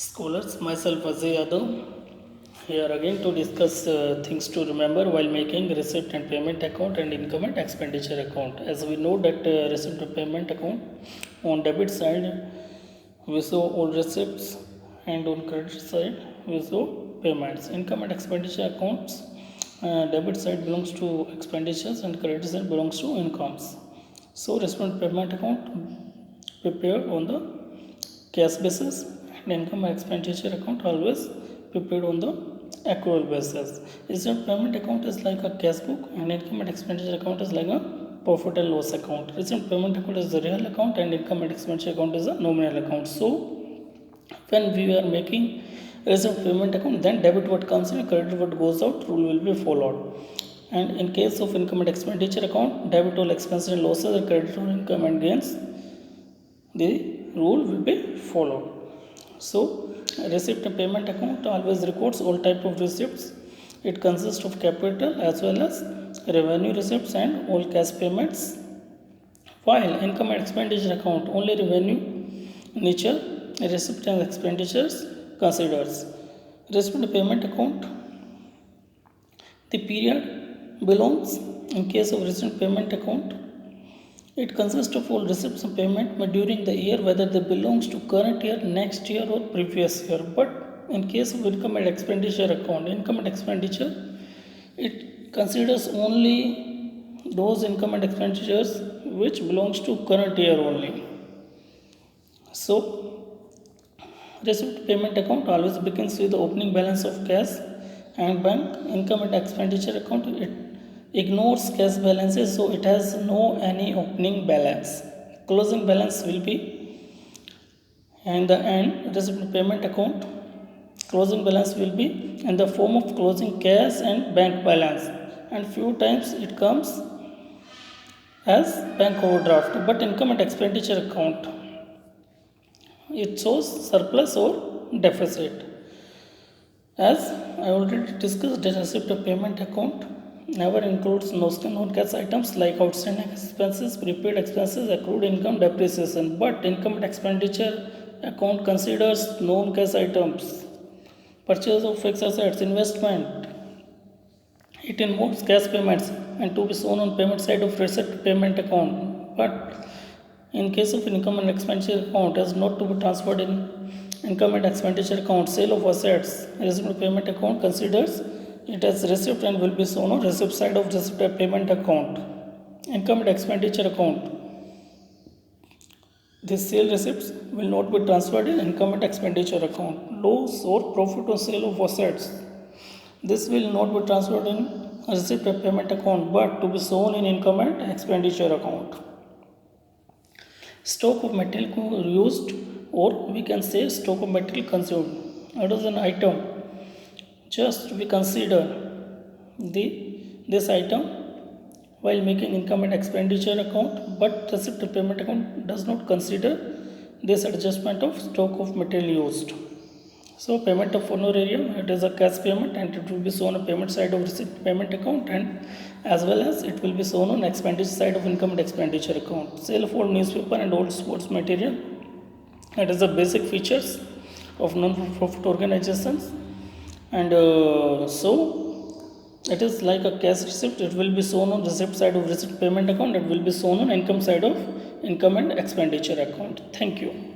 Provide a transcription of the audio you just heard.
Scholars, myself Ajay Yadav, here again to discuss things to remember while making receipt and payment account and income and expenditure account. As we know that receipt and payment account, on debit side we show all receipts and on credit side we show payments. Income and expenditure accounts, debit side belongs to expenditures and credit side belongs to incomes. So receipt and payment account prepared on the cash basis and income and expenditure account always prepared on the accrual basis. Receipt payment account is like a cash book and income and expenditure account is like a profit and loss account. Receipt payment account is the real account and income and expenditure account is a nominal account. So when we are making receipt payment account, then debit what comes in, credit what goes out, rule will be followed. And in case of income and expenditure account, debit all expenses and losses and credit all income and gains, the rule will be followed. So receipt and payment account always records all type of receipts. It consists of capital as well as revenue receipts and all cash payments. While income and expenditure account only revenue nature receipt and expenditures considers. Receipt and payment account, the period belongs in case of receipt payment account. It consists of all receipts and payment made during the year, whether they belongs to current year, next year or previous year. But in case of income and expenditure account, income and expenditure, it considers only those income and expenditures which belongs to current year only. So receipt payment account always begins with the opening balance of cash and bank. Income and expenditure account, it ignores cash balances, so it has no any opening balance. Closing balance will be in the end. Receipt payment account closing balance will be in the form of closing cash and bank balance, and few times it comes as bank overdraft. But income and expenditure account, it shows surplus or deficit. As I already discussed, the receipt payment account never includes non-cash items like outstanding expenses, prepaid expenses, accrued income, depreciation. But income and expenditure account considers non-cash items, purchase of fixed assets, investment. It involves cash payments and to be shown on payment side of receipt payment account. But in case of income and expenditure account, as not to be transferred in income and expenditure account, sale of assets, receipt payment account considers it as receipt and will be shown on receipt side of receipt payment account. Income and expenditure account, the sale receipts will not be transferred in income and expenditure account. Loss or profit on sale of assets, this will not be transferred in receipt payment account but to be shown in income and expenditure account. Stock of material used, or we can say stock of material consumed. It is an item. Just we consider this item while making income and expenditure account, but receipt payment account does not consider this adjustment of stock of material used. So payment of honorarium, it is a cash payment and it will be shown on payment side of receipt payment account, and as well as it will be shown on expenditure side of income and expenditure account. Sale of old newspaper and old sports material, it is the basic features of non-profit organizations, and so it is like a cash receipt. It will be shown on receipt side of receipt payment account, it will be shown on income side of income and expenditure account. Thank you.